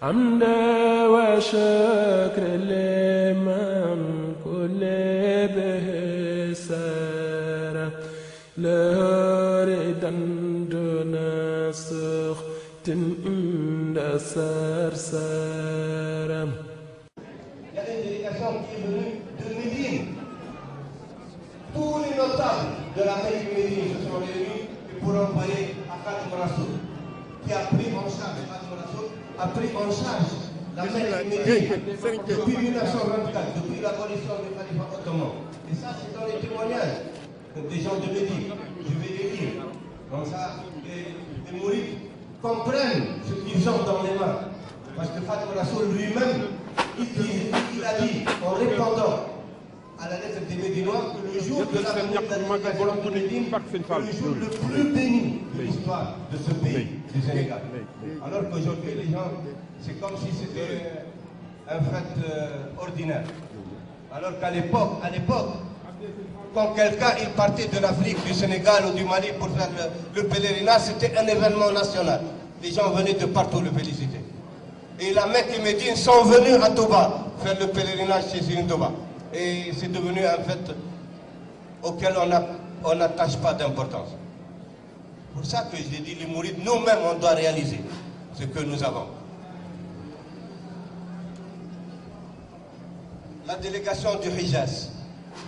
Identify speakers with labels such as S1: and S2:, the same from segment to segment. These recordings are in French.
S1: حمد وشكر لمن كل به سار لردا دون سخط عند سرسار.
S2: Il y a une délégation qui est venue de Médine. Tous les notables de la mairie de Médine se sont réunis pour envoyer à Khadim Rassoul, qui a pris en charge, Khadim Rassoul a pris en charge la mairie de Médine depuis 1924, depuis l'abolition du califat ottoman. Et ça, c'est dans les témoignages des gens de Médine. Je vais les lire. Comme ça, les mourides comprennent ce qu'ils ont dans les mains. Parce que Khadim Rassoul lui-même, il a dit en répondant à la lettre des Médinois que le jour de la délégation de Médine, le jour le plus béni de l'histoire de ce pays, du Sénégal. Alors qu'aujourd'hui, les gens, c'est comme si c'était un fait ordinaire. Alors qu'à l'époque, quand quelqu'un il partait de l'Afrique, du Sénégal ou du Mali pour faire le pèlerinage, c'était un événement national. Les gens venaient de partout le féliciter. Et la Mecque et Médine sont venus à Touba faire le pèlerinage chez Serigne Touba. Et c'est devenu un fait auquel on n'attache pas d'importance. Pour ça que je l'ai dit, les mourides, nous-mêmes, on doit réaliser ce que nous avons. La délégation du Hijaz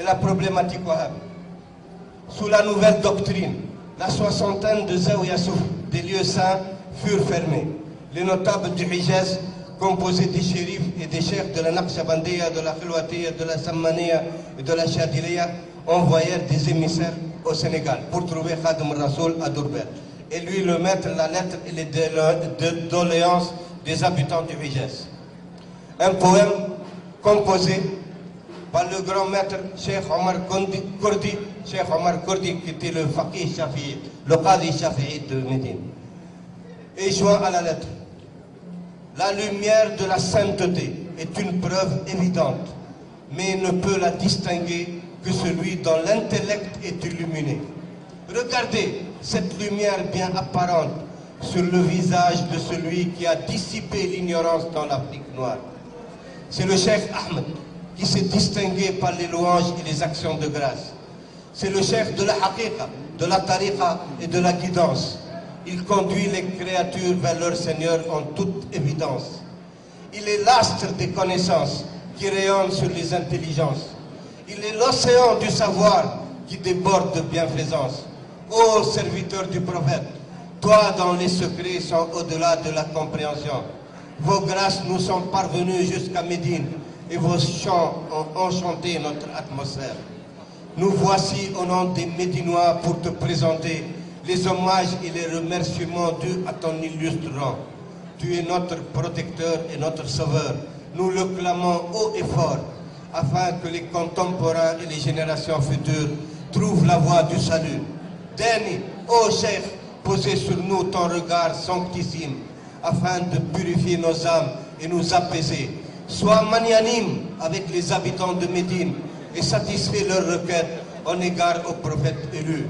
S2: et la problématique wahhabi. Sous la nouvelle doctrine, la soixantaine de Zawiya Souf, des lieux saints, furent fermés. Les notables du Hijaz, composés des shérifs et des chefs de la Naqshbandiya, de la Khilwatiya, de la Sammaniya et de la Chadiliya, envoyèrent des émissaires au Sénégal pour trouver Khadim Rassoul à Dourbel et lui remettre la lettre et les doléances des habitants du Hijaz. Un poème composé par le grand maître Cheikh Omar Kurdi, qui était le faqih Shafi'i, le qadi Shafi'i de Médine, et joint à la lettre. La lumière de la sainteté est une preuve évidente, mais ne peut la distinguer que celui dont l'intellect est illuminé. Regardez cette lumière bien apparente sur le visage de celui qui a dissipé l'ignorance dans l'Afrique noire. C'est le Cheikh Ahmed qui s'est distingué par les louanges et les actions de grâce. C'est le chef de la haqiqa, de la tariqa et de la guidance. Il conduit les créatures vers leur Seigneur en toute évidence. Il est l'astre des connaissances qui rayonne sur les intelligences. Il est l'océan du savoir qui déborde de bienfaisance. Ô serviteur du prophète, toi dont les secrets sont au-delà de la compréhension, vos grâces nous sont parvenues jusqu'à Médine et vos chants ont enchanté notre atmosphère. Nous voici au nom des Médinois pour te présenter les hommages et les remerciements dus à ton illustre rang. Tu es notre protecteur et notre sauveur. Nous le clamons haut et fort, afin que les contemporains et les générations futures trouvent la voie du salut. Daigne, ô Cheikh, poser sur nous ton regard sanctissime, afin de purifier nos âmes et nous apaiser. Sois magnanime avec les habitants de Médine et satisfais leurs requêtes en égard au prophète élu.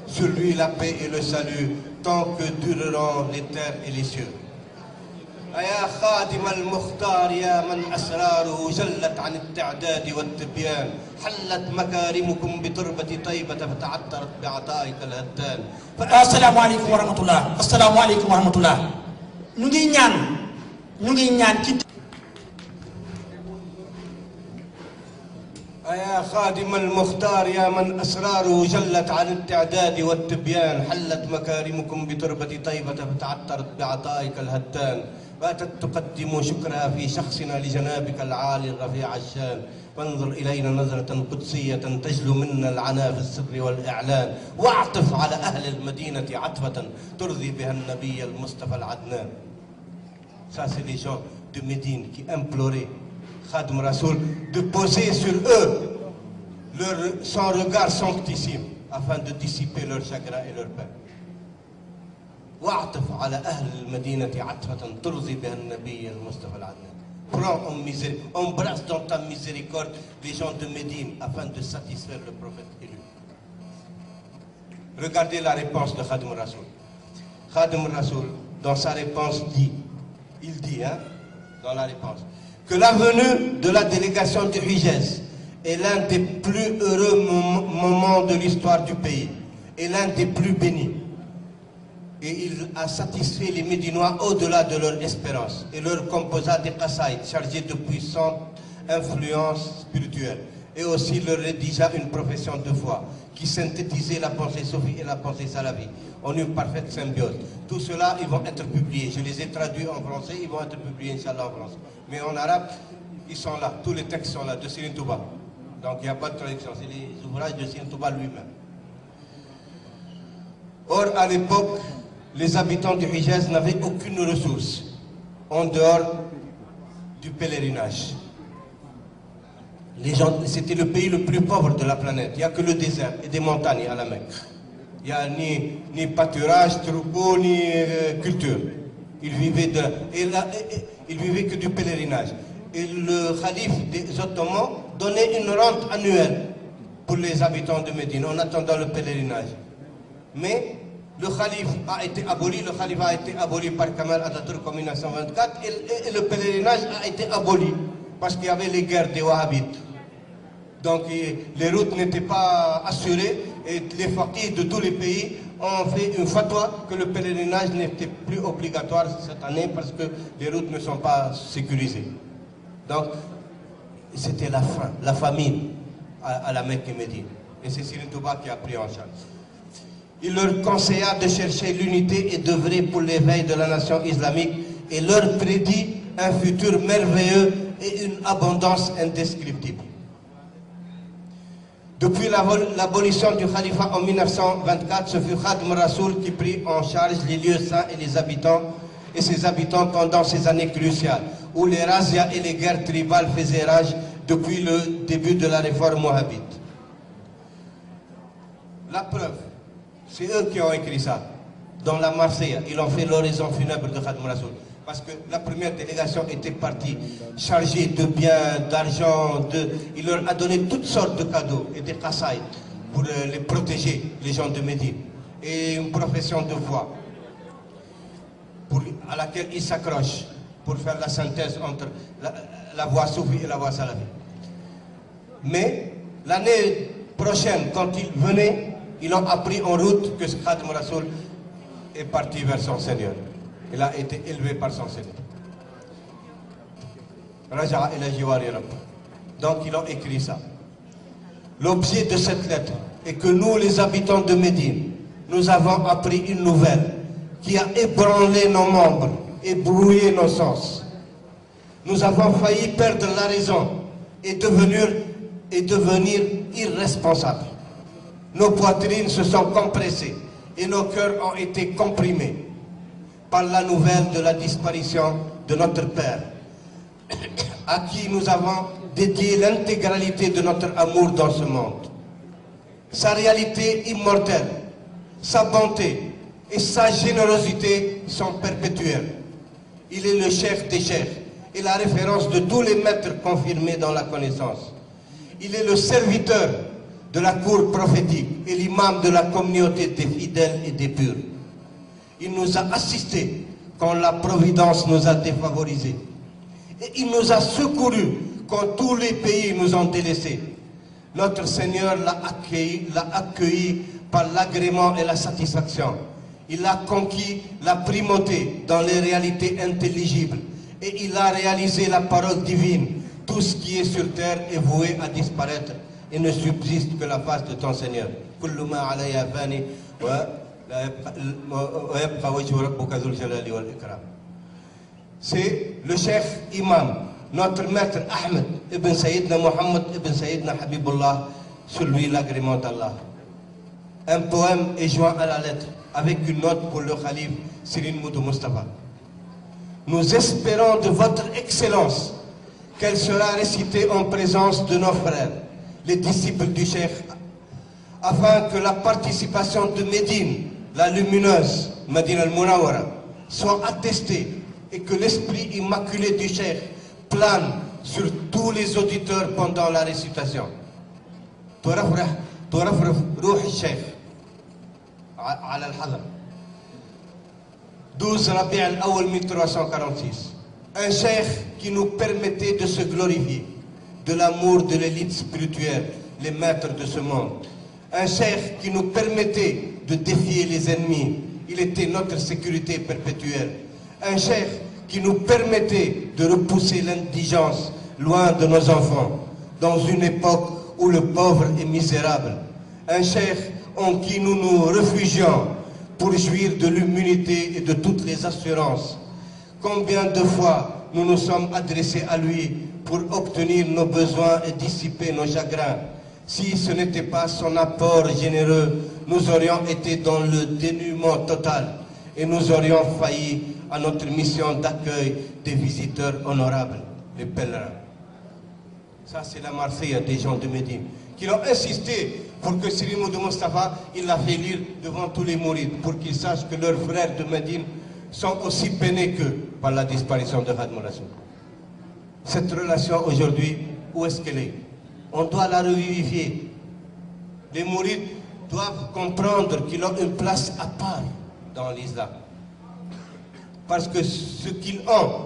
S2: Sur lui la paix et le salut, tant que dureront les terres et les cieux. يا خادم المختار يا من أسراره جلت عن التعداد والتبيان حلت مكارمكم بتربة طيبة فتعطرت بعطائك الهتان.
S3: السلام عليكم ورحمة الله. السلام عليكم ورحمة الله. ñu ngi ñaan ci
S2: يا خادم المختار يا من أسراره جلت عن التعداد والتبيان حلت مكارمكم بتربة طيبة فتعطرت بعطائك الهتان باتت تقدم شكرها في شخصنا لجنابك العالي الرفيع الشان فانظر إلينا نظرة قدسية تجلو منا العنا في السر والإعلان واعطف على أهل المدينة عطفة ترضي بها النبي المصطفى العدنان. Ça c'est les gens de Médine qui imploraient Khadim Rassoul de poser sur eux son regard sanctissime afin de dissiper leur chagrin et leur peine. واعطف على أهل المدينة عطفة ترضي بها النبي المصطفى العدنان. Prends en miséricorde, embrasse dans ta miséricorde les gens de Médine afin de satisfaire le prophète élu. Regardez la réponse de Khadim Rassoul. Khadim Rassoul, dans sa réponse, il dit, dans la réponse, que la venue de la délégation du Hijaz est l'un des plus heureux moments de l'histoire du pays et l'un des plus bénis. Et il a satisfait les Médinois au-delà de leur espérance et leur composa des qasaïd chargés de puissantes influences spirituelles et aussi leur rédigea une profession de foi qui synthétisait la pensée soufie et la pensée salafi en une parfaite symbiose. Tout cela, ils vont être publiés. Je les ai traduits en français, ils vont être publiés, Inch'Allah, en français. Mais en arabe, ils sont là, tous les textes sont là, de Serigne Touba. Donc il n'y a pas de traduction, c'est les ouvrages de Serigne Touba lui-même. Or, à l'époque, les habitants du Hijaz n'avaient aucune ressource en dehors du pèlerinage. C'était le pays le plus pauvre de la planète. Il n'y a que le désert et des montagnes à la Mecque. Il n'y a ni pâturage, troupeau, ni culture. Ils vivaient que du pèlerinage. Et le calife des Ottomans donnait une rente annuelle pour les habitants de Médine en attendant le pèlerinage. Mais le calife a été aboli, le calife a été aboli par Kamal Atatürk en 1924 et le pèlerinage a été aboli parce qu'il y avait les guerres des Wahhabites. Donc les routes n'étaient pas assurées et les faqirs de tous les pays ont fait une fatwa que le pèlerinage n'était plus obligatoire cette année parce que les routes ne sont pas sécurisées. Donc c'était la faim, la famine à la Mecque et Médine. Et c'est Serigne Touba qui a pris en charge. Il leur conseilla de chercher l'unité et d'œuvrer pour l'éveil de la nation islamique et leur prédit un futur merveilleux et une abondance indescriptible. Depuis l'abolition du califat en 1924, ce fut Khadim Rasoul qui prit en charge les lieux saints et les habitants et ses habitants pendant ces années cruciales, où les razzias et les guerres tribales faisaient rage depuis le début de la réforme wahhabite. La preuve, c'est eux qui ont écrit ça. Dans la Marseillaise, ils ont fait l'oraison funèbre de Khadim Rasoul. Parce que la première délégation était partie chargée de biens, d'argent, il leur a donné toutes sortes de cadeaux et des qasaïd pour les protéger, les gens de Médine. Et une profession de foi à laquelle ils s'accrochent pour faire la synthèse entre la voie soufie et la voie salafi. Mais l'année prochaine, quand ils venaient, ils ont appris en route que Khadim Rasoul est parti vers son Seigneur. Il a été élevé par son Seigneur. Raja'a ila jiwari rabb. Donc ils ont écrit ça. L'objet de cette lettre est que nous, les habitants de Médine, nous avons appris une nouvelle qui a ébranlé nos membres et brouillé nos sens. Nous avons failli perdre la raison et devenir irresponsables. Nos poitrines se sont compressées et nos cœurs ont été comprimés par la nouvelle de la disparition de notre Père, à qui nous avons dédié l'intégralité de notre amour dans ce monde. Sa réalité immortelle, sa bonté et sa générosité sont perpétuelles. Il est le chef des chefs et la référence de tous les maîtres confirmés dans la connaissance. Il est le serviteur de la cour prophétique et l'imam de la communauté des fidèles et des purs. Il nous a assistés quand la providence nous a défavorisés. Et il nous a secourus quand tous les pays nous ont délaissés. Notre Seigneur l'a accueilli par l'agrément et la satisfaction. Il a conquis la primauté dans les réalités intelligibles. Et il a réalisé la parole divine. Tout ce qui est sur terre est voué à disparaître et ne subsiste que la face de ton Seigneur. C'est le chef imam, notre maître Ahmed ibn Sayyidna Muhammad ibn Sayyidna Habibullah, sur lui l'agrément d'Allah. Un poème est joint à la lettre avec une note pour le calife Serigne Moudou Moustapha. Nous espérons de votre excellence qu'elle sera récitée en présence de nos frères, les disciples du Cheikh, afin que la participation de Médine, la lumineuse Médine al-Munawwara, soit attestée et que l'esprit immaculé du Cheikh plane sur tous les auditeurs pendant la récitation. ترفرف روح الشيخ على الحضر 12 ربيع الأول 1346 Un cheikh qui nous permettait de se glorifier de l'amour de l'élite spirituelle, les maîtres de ce monde. Un cheikh qui nous permettait de défier les ennemis. Il était notre sécurité perpétuelle. Un cheikh qui nous permettait de repousser l'indigence loin de nos enfants, dans une époque où le pauvre est misérable. Un cheikh en qui nous nous réfugions pour jouir de l'immunité et de toutes les assurances. Combien de fois nous nous sommes adressés à lui pour obtenir nos besoins et dissiper nos chagrins. Si ce n'était pas son apport généreux, nous aurions été dans le dénuement total et nous aurions failli à notre mission d'accueil des visiteurs honorables, les pèlerins. Ça, c'est la Marseillaise des gens de Médine, qui ont insisté pour que Serigne Modou Moustapha, il l'a fait lire devant tous les mourides, pour qu'ils sachent que leurs frères de Médine sont aussi peinés qu'eux par la disparition de Khadimou Rassoul. Cette relation aujourd'hui, où est-ce qu'elle est? On doit la revivifier. Les mourides doivent comprendre qu'ils ont une place à part dans l'islam. Parce que ce qu'ils ont,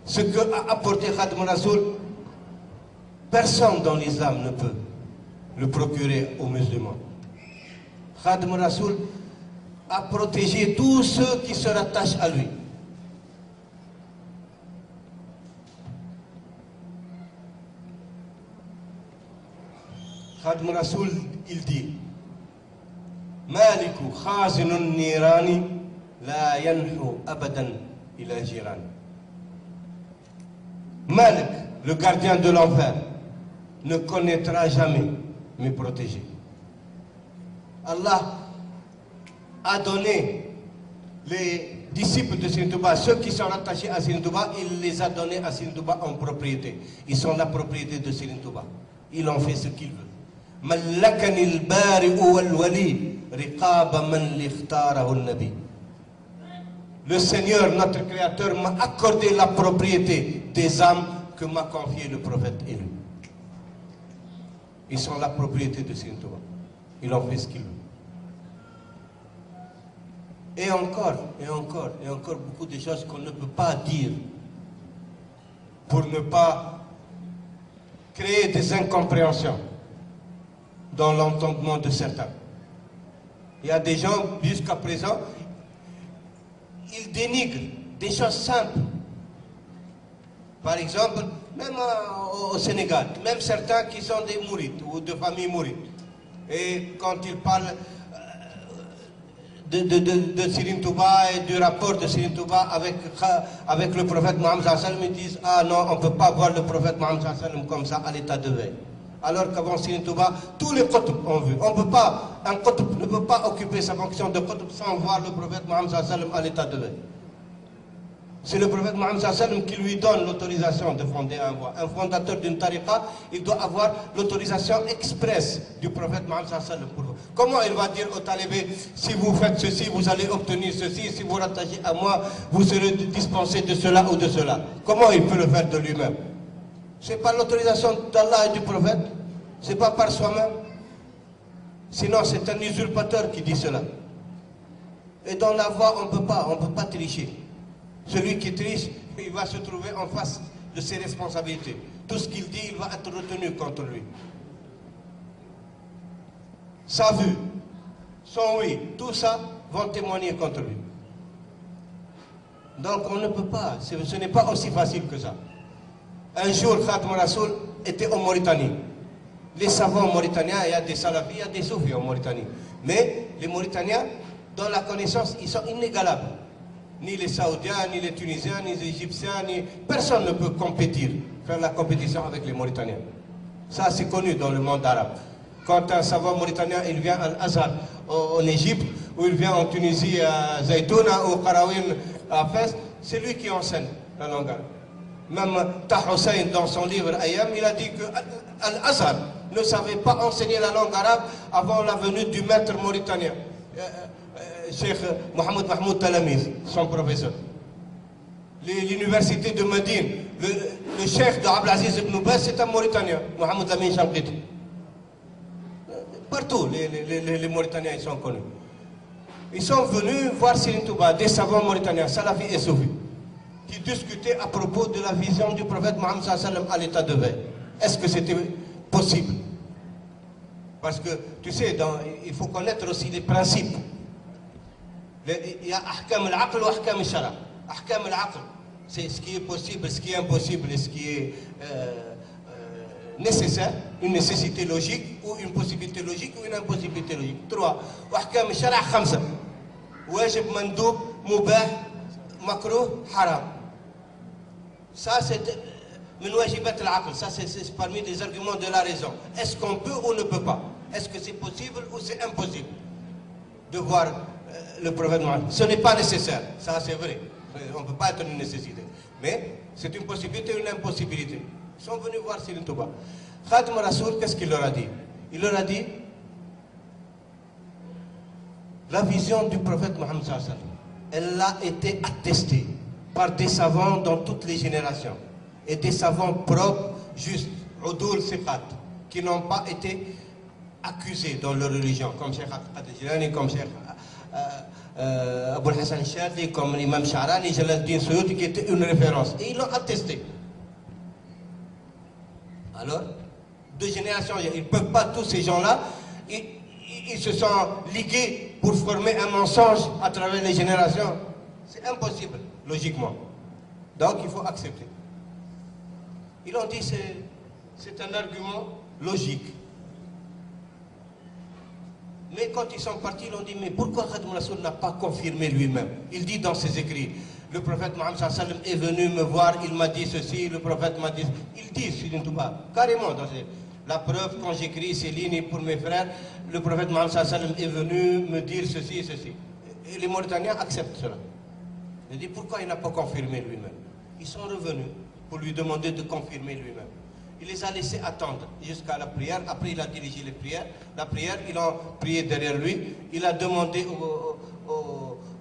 S2: ce qu'a apporté Khadimou Rassoul, personne dans l'islam ne peut le procurer aux musulmans. Khadimou Rassoul a protégé tous ceux qui se rattachent à lui. Khadimou Rassoul, il dit Maliku khazinun nirani la yanhu abadan ila jirani. Malik, le gardien de l'enfer, ne connaîtra jamais mes protégés. Allah a donné les disciples de Serigne Touba, ceux qui sont rattachés à Serigne Touba, il les a donnés à Serigne Touba en propriété. Ils sont la propriété de Serigne Touba. Il en fait ce qu'il veut. Mallakani al-bari'u wal-wali riqaba man likhtarahu al-nabi. Le Seigneur, notre Créateur, m'a accordé la propriété des âmes que m'a confié le prophète élu. Ils sont la propriété de Serigne Touba. Il en fait ce qu'il veut. Et encore beaucoup de choses qu'on ne peut pas dire pour ne pas créer des incompréhensions dans l'entendement de certains. Il y a des gens, jusqu'à présent, ils dénigrent des choses simples. Par exemple, même au Sénégal, même certains qui sont des mourides ou de familles mourides, et quand ils parlent de Serigne Touba et du rapport de Serigne Touba avec le prophète Mohammed sallallahu alayhi wa sallam, ils disent ah non, on ne peut pas voir le prophète Mohammed sallallahu alayhi wa sallam comme ça à l'état de veille. Alors qu'avant Serigne Touba, tous les qutb ont vu. On peut pas, un qutb ne peut pas occuper sa fonction de qutb sans voir le prophète Mohammed sallallahu alayhi wa sallam à l'état de veille. C'est le prophète Mohammed sallallahu alayhi wa sallam qui lui donne l'autorisation de fonder un voie. Un fondateur d'une tariqa, il doit avoir l'autorisation expresse du prophète Mohammed sallallahu alayhi wa sallam. Comment il va dire aux talibés, si vous faites ceci, vous allez obtenir ceci, si vous rattachez à moi, vous serez dispensé de cela ou de cela? Comment il peut le faire de lui-même? C'est par l'autorisation d'Allah et du prophète, c'est pas par soi-même. Sinon c'est un usurpateur qui dit cela. Et dans la voie, on ne peut pas tricher. Celui qui triche, il va se trouver en face de ses responsabilités. Tout ce qu'il dit, il va être retenu contre lui. Sa vue, son oui, tout ça vont témoigner contre lui. Donc on ne peut pas, ce n'est pas aussi facile que ça. Un jour, Khadimou Rassoul était en Mauritanie. Les savants mauritaniens, il y a des salafis, il y a des soufis en Mauritanie. Mais les Mauritaniens, dans la connaissance, ils sont inégalables. Ni les Saoudiens, ni les Tunisiens, ni les Égyptiens, personne ne peut faire la compétition avec les Mauritaniens. Ça, c'est connu dans le monde arabe. Quand un savant mauritanien, il vient à Al-Azhar, en Égypte, ou il vient en Tunisie, à Zaytouna, ou au Qarawin, à Fès, c'est lui qui enseigne la langue arabe. Même Taha Hussein, dans son livre Ayam, il a dit que Al-Azhar ne savait pas enseigner la langue arabe avant la venue du maître mauritanien, Cheikh Mohamed Mahmoud Talamiz, son professeur. L'université de Médine, le cheikh de Abdelaziz ibn Baz, c'est un Mauritanien, Mohamed Amin Chamqiti. Partout, les Mauritaniens, ils sont connus. Ils sont venus voir Serigne Touba, des savants mauritaniens, salafis et soufis. qui discutaient à propos de la vision du prophète Mohammed à l'état de veille. Est-ce que c'était possible? Parce que, tu sais, il faut connaître aussi les principes. Il y a ahkam al-aql ou ahkam al-shara. Ahkam al-aql, c'est ce qui est possible, ce qui est impossible et ce qui est nécessaire, une nécessité logique ou une possibilité logique ou une impossibilité logique. 3. Ahkam al-shara, 5. Wajib, mandoub, mubah, makruh, haram. Ça, c'est ça, c'est parmi les arguments de la raison. Est-ce qu'on peut ou ne peut pas? Est-ce que c'est possible ou c'est impossible de voir le prophète Mohammed? Ce n'est pas nécessaire, ça c'est vrai. On ne peut pas être une nécessité. Mais c'est une possibilité ou une impossibilité. Ils sont venus voir Serigne Touba. Khadim Rassoul, qu'est-ce qu'il leur a dit? Il leur a dit la vision du prophète Mohammed, elle a été attestée par des savants dans toutes les générations. Et des savants propres, justes, Udoul Siqat, qui n'ont pas été accusés dans leur religion, comme Cheikh Abdel Jilani, comme Cheikh Abou Hassan Shadli, comme l'imam Sha'rani, Jalaluddin Suyuti, qui était une référence. Et ils l'ont attesté. Alors, 2 générations, ils ne peuvent pas, tous ces gens-là, ils se sont ligués pour former un mensonge à travers les générations. C'est impossible, logiquement. Donc, il faut accepter. Ils ont dit c'est un argument logique. Mais quand ils sont partis, ils ont dit mais pourquoi Khadim Rassoul n'a pas confirmé lui-même? Il dit dans ses écrits, le prophète Mohammed est venu me voir, il m'a dit ceci, le prophète m'a dit... Il dit, Serigne Touba, carrément, la preuve, quand j'écris ces lignes pour mes frères, le prophète Mohammed est venu me dire ceci et ceci. Et les Mauritaniens acceptent cela. Il dit pourquoi il n'a pas confirmé lui-même? Ils sont revenus pour lui demander de confirmer lui-même. Il les a laissés attendre jusqu'à la prière. Après, il a dirigé les prières. La prière, ils ont prié derrière lui. Il a demandé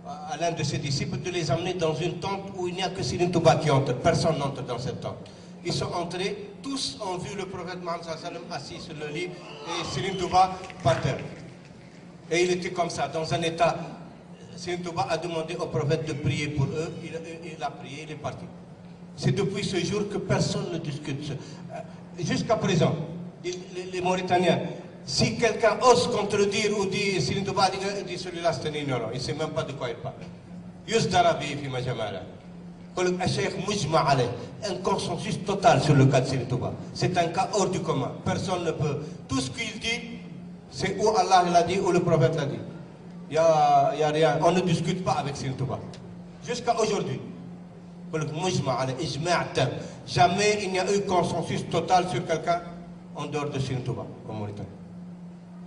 S2: à l'un de ses disciples de les amener dans une tente où il n'y a que Serigne Touba qui entre. Personne n'entre dans cette tente. Ils sont entrés, tous ont vu le prophète Mohammed assis sur le lit et Serigne Touba par terre. Et il était comme ça, dans un état. Serigne Touba a demandé au prophète de prier pour eux. Il a prié, il est parti. C'est depuis ce jour que personne ne discute. Jusqu'à présent, les Mauritaniens, si quelqu'un ose contredire ou dit Serigne Touba dit celui-là c'est un ignorant, il ne sait même pas de quoi il parle. Yus Darabi fi Majamala. Un consensus total sur le cas de Serigne Touba. C'est un cas hors du commun. Personne ne peut. Tout ce qu'il dit, c'est où Allah l'a dit ou le prophète l'a dit. Il n'y a rien. On ne discute pas avec Serigne Touba. Jusqu'à aujourd'hui. Jamais il n'y a eu consensus total sur quelqu'un en dehors de Serigne Touba en Mauritanie.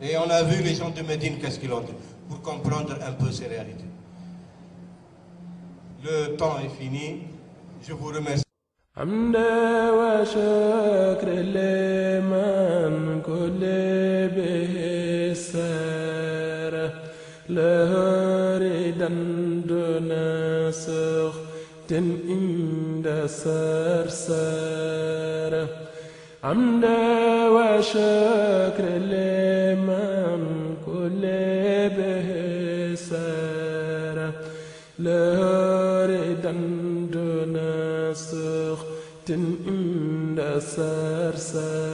S2: Et on a vu les gens de Médine, qu'est-ce qu'ils ont dit, pour comprendre un peu ces réalités. Le temps est fini. Je vous remercie.
S1: حمدا وشكر لمن كل به السارة له ردا دون سخط عند سرسارة حمدا وشكر لمن كل به السارة له ردا دون سخط عند سرسارة